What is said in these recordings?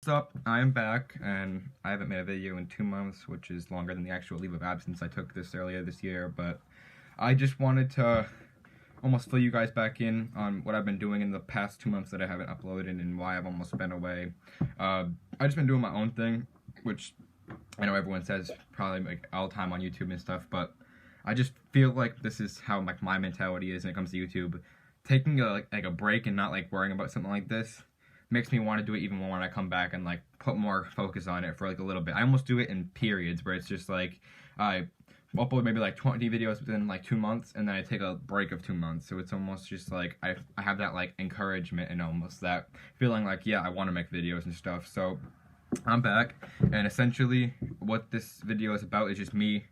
What's up? I'm back, and I haven't made a video in 2 months, which is longer than the actual leave of absence I took this earlier this year, but I just wanted to almost fill you guys back in on what I've been doing in the past 2 months that I haven't uploaded and why I've almost been away. I've just been doing my own thing, which I know everyone says probably like all the time on YouTube and stuff, but I just feel like this is how like my mentality is when it comes to YouTube. Taking a break and not like worrying about something like this makes me want to do it even more when I come back and like put more focus on it for like a little bit. I almost do it in periods where it's just like I upload maybe like 20 videos within like 2 months, and then I take a break of 2 months. So it's almost just like I have that like encouragement and almost that feeling like, yeah, I want to make videos and stuff. So I'm back, and essentially what this video is about is just me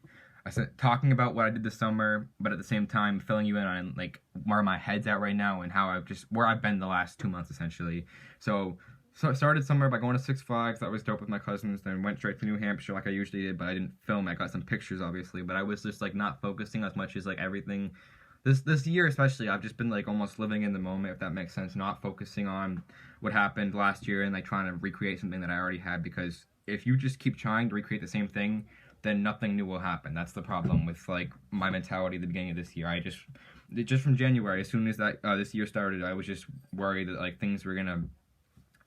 talking about what I did this summer, but at the same time filling you in on like where my head's at right now and how where I've been the last 2 months essentially. So I started summer by going to Six Flags. That was dope with my cousins. Then went straight to New Hampshire like I usually did, but I didn't film. I got some pictures obviously, but I was just like not focusing as much as like everything. This year especially, I've just been like almost living in the moment, if that makes sense, not focusing on what happened last year and like trying to recreate something that I already had, because if you just keep trying to recreate the same thing, then nothing new will happen. That's the problem with like my mentality at the beginning of this year. Just from January, as soon as that this year started, I was just worried that like things were gonna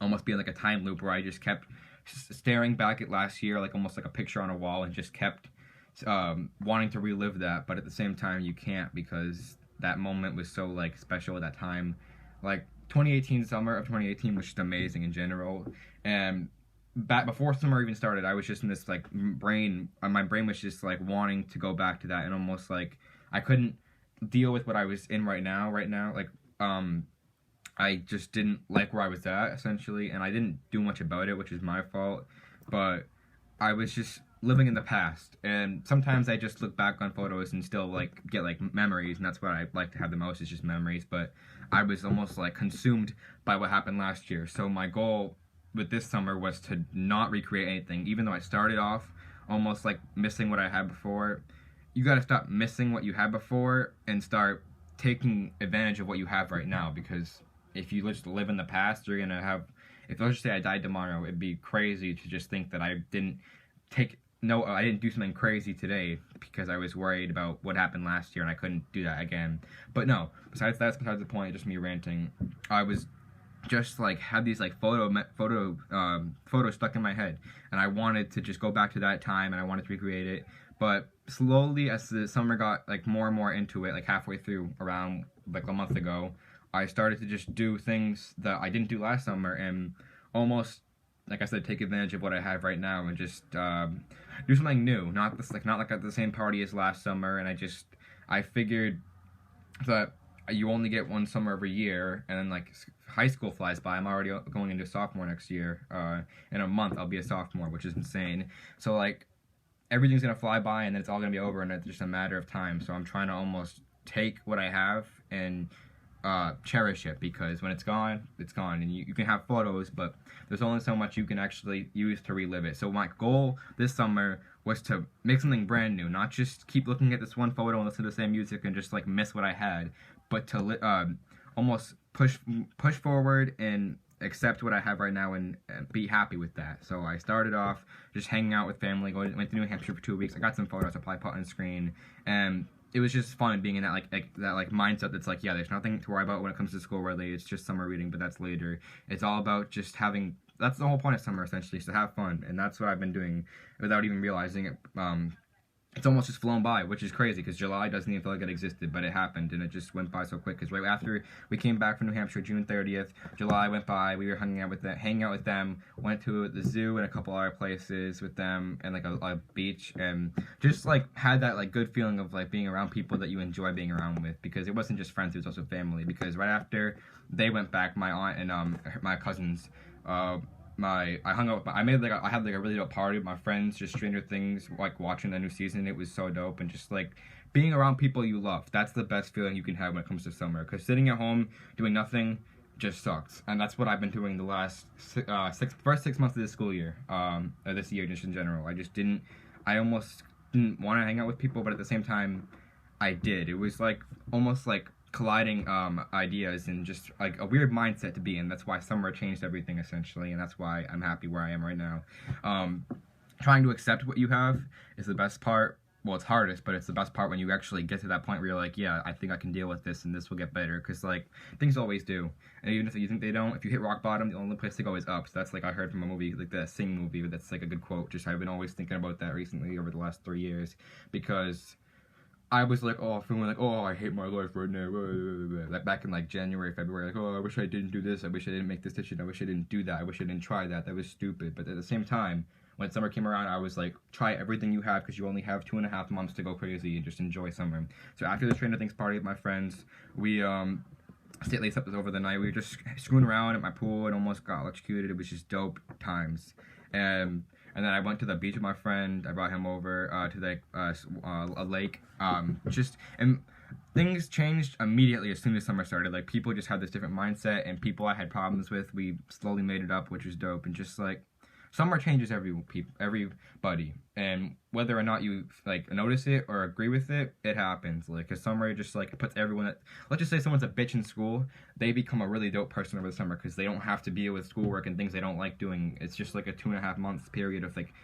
almost be in like a time loop where I just kept staring back at last year like almost like a picture on a wall and just kept wanting to relive that. But at the same time you can't, because that moment was so like special at that time. Like 2018, summer of 2018 was just amazing in general, and back before summer even started, I was just in this like my brain was just like wanting to go back to that, and almost like I couldn't deal with what I was in right now like I just didn't like where I was at essentially, and I didn't do much about it, which is my fault. But I was just living in the past, and sometimes I just look back on photos and still like get like memories, and that's what I like to have the most, is just memories. But I was almost like consumed by what happened last year. So my goal with this summer was to not recreate anything, even though I started off almost like missing what I had before. You got to stop missing what you had before and start taking advantage of what you have right now, because if you just live in the past, you're gonna have, if let's just say I died tomorrow, it'd be crazy to just think that I didn't I didn't do something crazy today because I was worried about what happened last year and I couldn't do that again. But no, besides the point, just me ranting. I was just like had these like photos stuck in my head, and I wanted to just go back to that time and I wanted to recreate it. But slowly, as the summer got like more and more into it, like halfway through, around like a month ago, I started to just do things that I didn't do last summer, and almost, like I said, take advantage of what I have right now and just do something new. Not like at the same party as last summer, and I figured that you only get one summer every year, and then like high school flies by. I'm already going into sophomore next year. In a month, I'll be a sophomore, which is insane. So like everything's gonna fly by, and then it's all gonna be over, and it's just a matter of time. So I'm trying to almost take what I have and cherish it, because when it's gone, and you can have photos, but there's only so much you can actually use to relive it. So my goal this summer was to make something brand new, not just keep looking at this one photo and listen to the same music and just like miss what I had, but to almost push forward and accept what I have right now, and be happy with that. So I started off just hanging out with family, went to New Hampshire for 2 weeks. I got some photos I'll probably put on screen, and it was just fun being in that like mindset that's like, yeah, there's nothing to worry about when it comes to school really. It's just summer reading, but that's later. It's all about just having, that's the whole point of summer essentially, is to have fun, and that's what I've been doing without even realizing it. It's almost just flown by, which is crazy, because July doesn't even feel like it existed, but it happened, and it just went by so quick. Because right after we came back from New Hampshire, June 30th, July went by. We were hanging out with them, went to the zoo and a couple other places with them, and like a beach, and just like had that like good feeling of like being around people that you enjoy being around with, because it wasn't just friends, it was also family. Because right after they went back, my aunt and my cousins, I hung out with I had like a really dope party with my friends, just Stranger Things, like watching the new season. It was so dope, and just like being around people you love. That's the best feeling you can have when it comes to summer, because sitting at home doing nothing just sucks. And that's what I've been doing the last first 6 months of this school year, or this year just in general. I almost didn't want to hang out with people, but at the same time I did. It was like almost like colliding ideas and just like a weird mindset to be in. That's why summer changed everything essentially, and that's why I'm happy where I am right now. Um, Trying to accept what you have is the best part. Well, it's hardest, but it's the best part when you actually get to that point where you're like, yeah, I think I can deal with this and this will get better. Because, like, things always do. And even if you think they don't, if you hit rock bottom, the only place to go is up. So that's, like, I heard from a movie, like the Sing movie, that's, like, a good quote. Just I've been always thinking about that recently over the last 3 years. Because I was like, oh, feeling like, oh, I hate my life right now. Like back in like January, February, like, oh, I wish I didn't do this. I wish I didn't make this decision. I wish I didn't do that. I wish I didn't try that. That was stupid. But at the same time, when summer came around, I was like, try everything you have because you only have 2.5 months to go crazy and just enjoy summer. So after the Stranger Things party with my friends, we stayed late up over the night. We were just screwing around at my pool and almost got electrocuted. It was just dope times. And then I went to the beach with my friend. I brought him over to the a lake. And things changed immediately as soon as summer started. Like people just had this different mindset, and people I had problems with, we slowly made it up, which was dope. And just like summer changes everybody, and whether or not you like notice it or agree with it, it happens. Like, cause summer just like puts everyone that, let's just say someone's a bitch in school, they become a really dope person over the summer because they don't have to deal with schoolwork and things they don't like doing. It's just like a 2.5 month period of like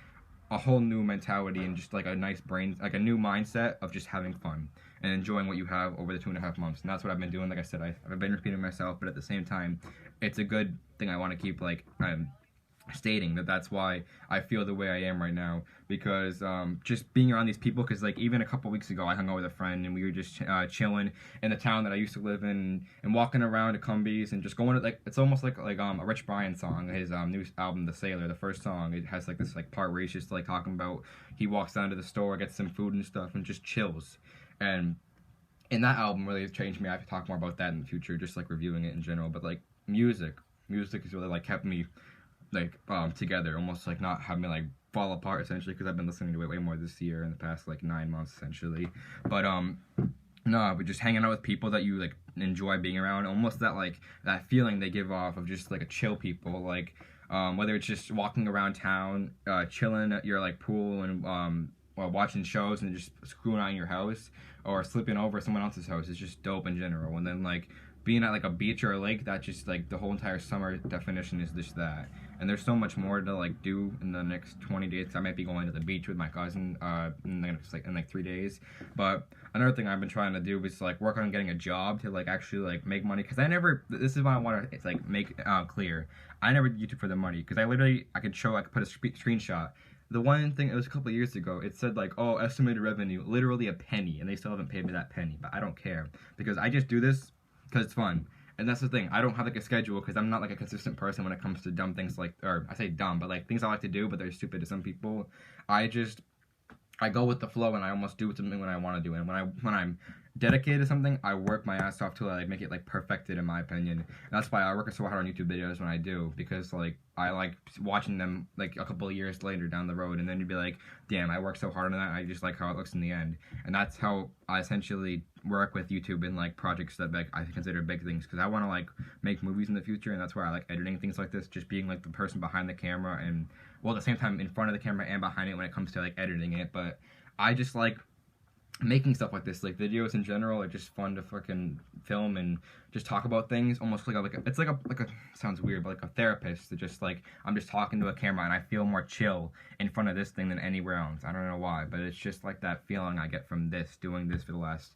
a whole new mentality and just like a nice brain, like a new mindset of just having fun and enjoying what you have over the 2.5 months. And that's what I've been doing. Like I said, I've been repeating myself, but at the same time, it's a good thing I want to keep like stating that's why I feel the way I am right now, because just being around these people, because like even a couple weeks ago I hung out with a friend and we were just chilling in the town that I used to live in and walking around to Cumbies and just going to like, it's almost like a Rich Brian song, his new album The Sailor, the first song. It has like this like part where he's just like talking about he walks down to the store, gets some food and stuff and just chills. And in that album really changed me. I have to talk more about that in the future, just like reviewing it in general. But like music has really like kept me like together, almost like not have me like fall apart essentially, because I've been listening to it way more this year in the past like 9 months essentially. But no, but just hanging out with people that you like enjoy being around, almost that like that feeling they give off of just like a chill people, like whether it's just walking around town, chilling at your like pool and while watching shows and just screwing out in your house, or sleeping over at someone else's house is just dope in general. And then like being at like a beach or a lake, that just like the whole entire summer definition is just that. And there's so much more to like do in the next 20 days. I might be going to the beach with my cousin in the next, like in like 3 days. But another thing I've been trying to do is like work on getting a job to like actually like make money, because I never, this is what I want to, it's like make clear, I never did YouTube for the money, because I could put a screenshot. The one thing, it was a couple of years ago, it said like, oh, estimated revenue, literally a penny, and they still haven't paid me that penny. But I don't care, because I just do this because it's fun. And that's the thing, I don't have like a schedule, because I'm not like a consistent person when it comes to dumb things, like, or I say dumb, but like things I like to do but they're stupid to some people. I go with the flow, and I almost do something when I want to do it. And when I'm dedicated to something, I work my ass off till I like make it like perfected, in my opinion. And that's why I work so hard on YouTube videos when I do, because like I like watching them like a couple of years later down the road, and then you'd be like, damn, I worked so hard on that. I just like how it looks in the end. And that's how I essentially work with YouTube in like projects that like I consider big things, because I want to like make movies in the future, and that's why I like editing things like this, just being like the person behind the camera, and well, at the same time in front of the camera and behind it when it comes to like editing it. But I just like making stuff like this, like videos in general are just fun to fucking film and just talk about things, almost like it's like a sounds weird, but like a therapist, to just like, I'm just talking to a camera and I feel more chill in front of this thing than anywhere else. I don't know why, but it's just like that feeling I get from doing this for the last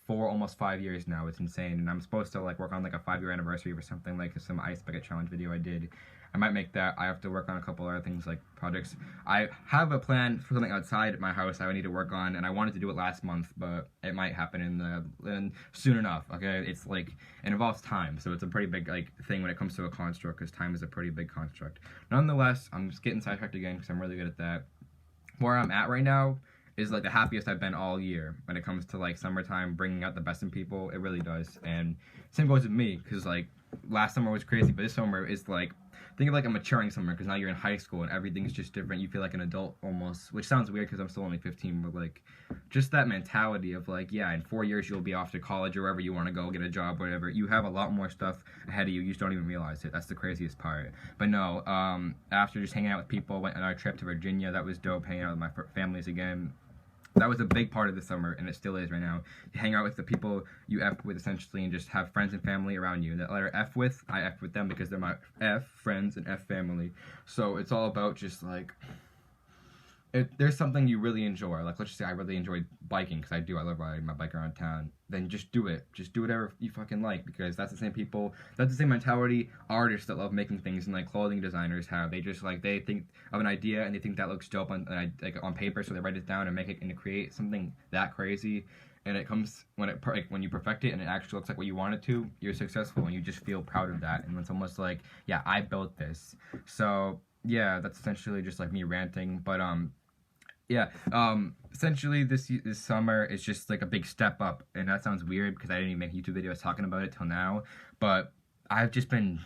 almost 5 years now. It's insane. And I'm supposed to like work on like a 5-year anniversary or something, like some ice bucket challenge video I did. I might make that. I have to work on a couple other things like projects. I have a plan for something outside my house I need to work on, and I wanted to do it last month, but it might happen in soon enough. Okay, it's like it involves time, so it's a pretty big like thing when it comes to a construct, because time is a pretty big construct. Nonetheless, I'm just getting sidetracked again because I'm really good at that. Where I'm at right now is like the happiest I've been all year when it comes to like summertime, bringing out the best in people. It really does. And same goes with me, because like last summer was crazy, but this summer is like, think of like a maturing summer, because now you're in high school and everything's just different. You feel like an adult almost, which sounds weird because I'm still only 15, but like just that mentality of like, yeah, in 4 years you'll be off to college or wherever you want to go, get a job, whatever. You have a lot more stuff ahead of you. You just don't even realize it. That's the craziest part. But no, after just hanging out with people, went on our trip to Virginia. That was dope, hanging out with my families again. that was a big part of the summer, and it still is right now. You hang out with the people you F with, essentially, and just have friends and family around you. That letter F with, I F with them because they're my F friends and F family. So it's all about just like, if there's something you really enjoy, like let's just say I really enjoy biking, because I do, I love riding my bike around town, then just do it. Just do whatever you fucking like, because that's the same people, that's the same mentality artists that love making things and like clothing designers have. They just like, they think of an idea and they think that looks dope on like on paper, so they write it down and make it and create something that crazy. And it comes when you perfect it and it actually looks like what you want it to, you're successful and you just feel proud of that. And it's almost like, yeah, I built this. So yeah, that's essentially just like me ranting. But yeah, essentially this summer is just like a big step up, and that sounds weird because I didn't even make YouTube videos talking about it till now, but I've just been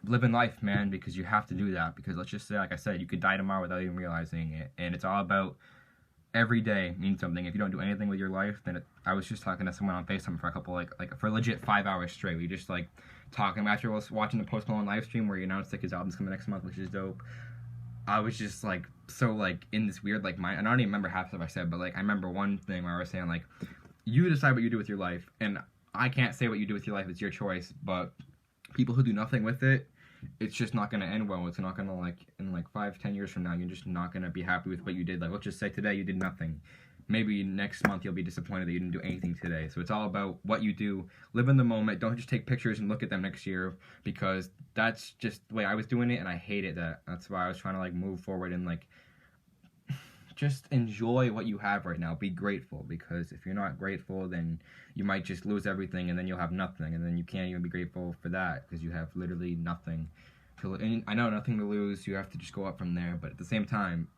living life, man, because you have to do that, because let's just say, like I said, you could die tomorrow without even realizing it, and it's all about every day means something. If you don't do anything with your life, then I was just talking to someone on FaceTime for a couple, like for legit 5 hours straight. We just like talking after I was watching the Post Malone live stream where he announced like his album's coming next month, which is dope. I was just like so like in this weird like mind. I don't even remember half of stuff I said, but like I remember one thing where I was saying like, you decide what you do with your life, and I can't say what you do with your life. It's your choice. But people who do nothing with it, it's just not gonna end well. It's not gonna like in like 5-10 years from now, you're just not gonna be happy with what you did. Like let's just say today you did nothing. Maybe next month you'll be disappointed that you didn't do anything today. So it's all about what you do. Live in the moment. Don't just take pictures and look at them next year, because that's just the way I was doing it, and I hated that. That's why I was trying to like move forward and like just enjoy what you have right now. Be grateful, because if you're not grateful, then you might just lose everything, and then you'll have nothing, and then you can't even be grateful for that because you have literally nothing. And I know nothing to lose. You have to just go up from there, but at the same time,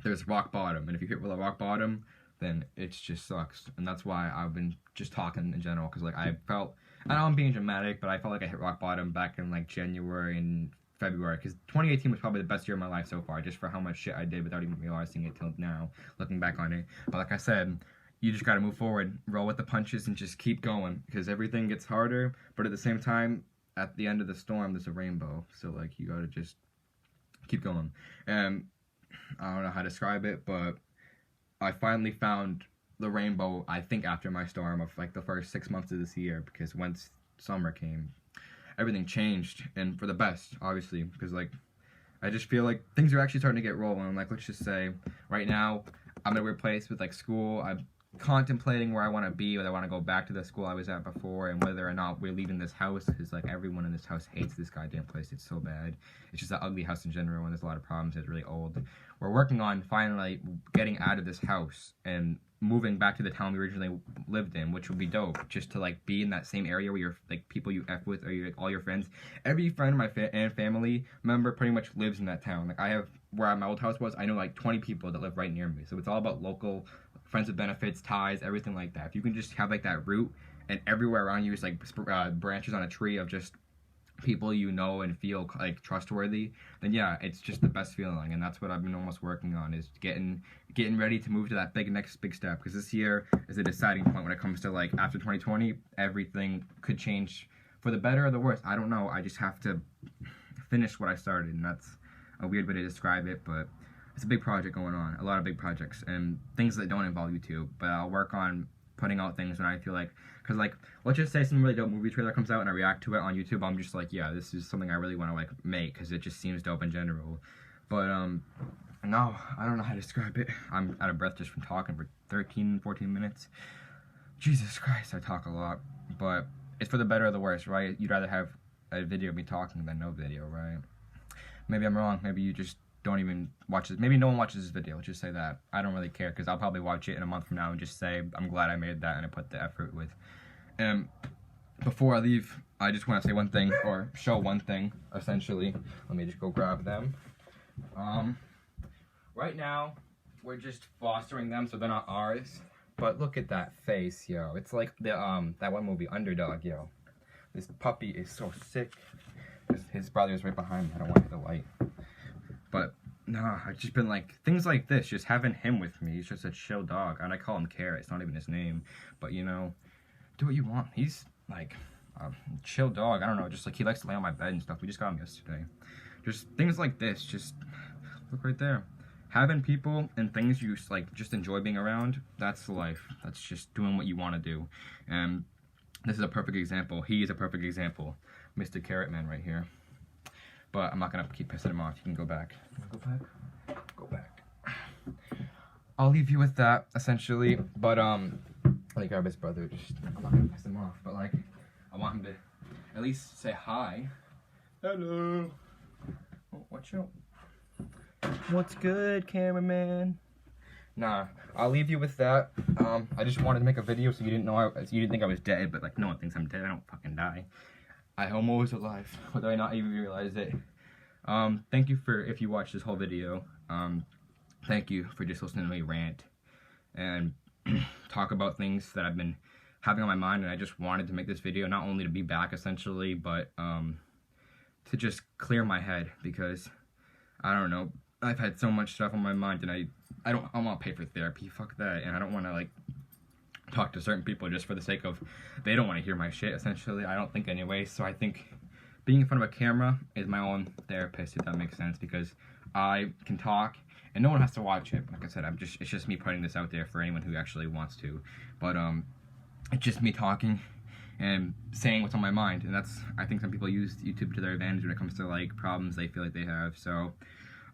there's rock bottom, and if you hit with a rock bottom, then it just sucks. And that's why I've been just talking in general, because like I know I'm being dramatic, but I felt like I hit rock bottom back in like January and February, because 2018 was probably the best year of my life so far, just for how much shit I did without even realizing it till now, looking back on it. But like I said, you just gotta move forward, roll with the punches, and just keep going, because everything gets harder, but at the same time, at the end of the storm, there's a rainbow. So like you gotta just keep going. And I don't know how to describe it, but I finally found the rainbow, I think, after my storm of like the first 6 months of this year, because once summer came, everything changed, and for the best, obviously, because like I just feel like things are actually starting to get rolling. Like let's just say right now I'm in a weird place with like school. I'm contemplating where I want to be, whether I want to go back to the school I was at before, and whether or not we're leaving this house, because like everyone in this house hates this goddamn place. It's so bad. It's just an ugly house in general, and there's a lot of problems. It's really old. We're working on finally getting out of this house and moving back to the town we originally lived in, which would be dope, just to like be in that same area where you're like people you F with, or like all your friends. Every friend of my and family member pretty much lives in that town. Like I have, where my old house was, I know like 20 people that live right near me. So it's all about local friends with benefits, ties, everything like that. If you can just have like that root, and everywhere around you is like branches on a tree of just people you know and feel like trustworthy, then yeah, it's just the best feeling. And that's what I've been almost working on, is getting ready to move to that next big step, because this year is a deciding point when it comes to like after 2020, everything could change for the better or the worse. I don't know. I just have to finish what I started, and that's a weird way to describe it, but it's a big project going on, a lot of big projects, and things that don't involve YouTube, but I'll work on putting out things when I feel like, because like, let's just say some really dope movie trailer comes out and I react to it on YouTube, I'm just like, yeah, this is something I really want to like make, because it just seems dope in general. But no, I don't know how to describe it. I'm out of breath just from talking for 13-14 minutes. Jesus Christ, I talk a lot, but it's for the better or the worse, right? You'd rather have a video of me talking than no video, right? Maybe I'm wrong. Maybe you just don't even watch this. Maybe no one watches this video. Let's just say that. I don't really care, because I'll probably watch it in a month from now and just say I'm glad I made that and I put the effort with. And before I leave, I just want to say one thing, or show one thing, essentially. Let me just go grab them. Right now, we're just fostering them so they're not ours. But look at that face, yo. It's like the that one movie, Underdog, yo. This puppy is so sick. His brother's right behind me. I don't want to hit the light. But no, I've just been like, things like this, just having him with me. He's just a chill dog, and I call him Carrot. It's not even his name, but you know, do what you want. He's like a chill dog. I don't know, just like he likes to lay on my bed and stuff. We just got him yesterday. Just things like this. Just look right there. having people and things you like just enjoy being around, that's life. That's just doing what you want to do. And this is a perfect example. He is a perfect example. Mr. Carrot Man right here. But I'm not gonna keep pissing him off. You can go back. Go back. Go back. I'll leave you with that, essentially. But like grab his brother. Just I'm not gonna piss him off. But like, I want him to at least say hi. Hello. Oh, watch out. What's good, cameraman? Nah, I'll leave you with that. I just wanted to make a video so you didn't know you didn't think I was dead, but like no one thinks I'm dead. I don't fucking die. I'm always alive, whether I not even realize it. Thank you for if you watched this whole video. Thank you for just listening to me rant and talk about things that I've been having on my mind, and I just wanted to make this video not only to be back essentially, but to just clear my head, because I don't know, I've had so much stuff on my mind, and I don't want to pay for therapy, fuck that, and I don't want to like talk to certain people just for the sake of they don't want to hear my shit, essentially. I don't think anyway. So I think being in front of a camera is my own therapist, if that makes sense, because I can talk and no one has to watch it. Like I said, it's just me putting this out there for anyone who actually wants to. But it's just me talking and saying what's on my mind, and that's, I think some people use YouTube to their advantage when it comes to like problems they feel like they have. So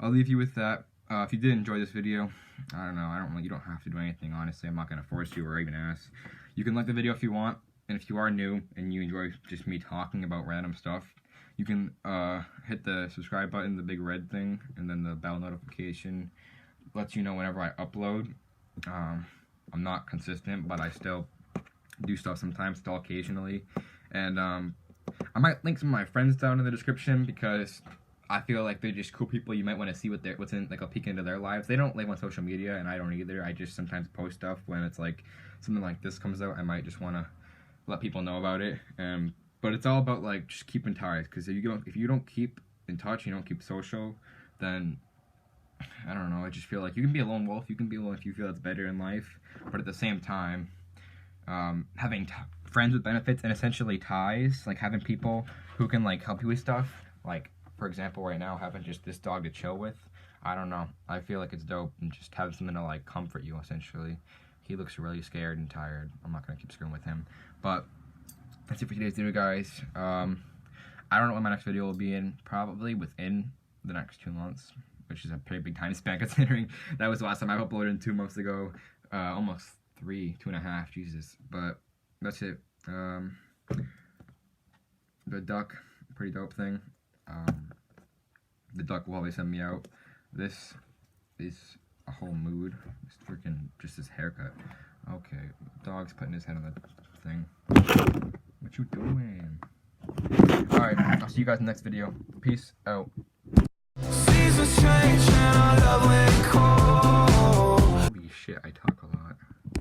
I'll leave you with that. If you did enjoy this video, I don't know, you don't have to do anything, honestly. I'm not going to force you or even ask. You can like the video if you want, and if you are new and you enjoy just me talking about random stuff, you can hit the subscribe button, the big red thing, and then the bell notification lets you know whenever I upload. I'm not consistent, but I still do stuff sometimes, still occasionally. And I might link some of my friends down in the description, because I feel like they're just cool people. You might want to see what's in, like a peek into their lives. They don't live on social media, and I don't either. I just sometimes post stuff when it's like something like this comes out. I might just want to let people know about it. But it's all about like just keeping ties, because if you don't keep in touch, you don't keep social, then I don't know. I just feel like you can be a lone wolf. You can be alone if you feel it's better in life, but at the same time, having friends with benefits and essentially ties, like having people who can like help you with stuff, like for example right now having just this dog to chill with, I don't know, I feel like it's dope, and just having something to like comfort you essentially. He looks really scared and tired. I'm not gonna keep screwing with him, but that's it for today's video, guys. I don't know when my next video will be in, probably within the next 2 months, which is a pretty big time span considering that was the last time I uploaded 2 months ago. Almost 2.5, Jesus. But that's it. The duck, pretty dope thing. The duck will always send me out. This is a whole mood. It's freaking just his haircut. Okay, dog's putting his head on the thing. What you doing? Alright, I'll see you guys in the next video. Peace out. Holy shit, I talk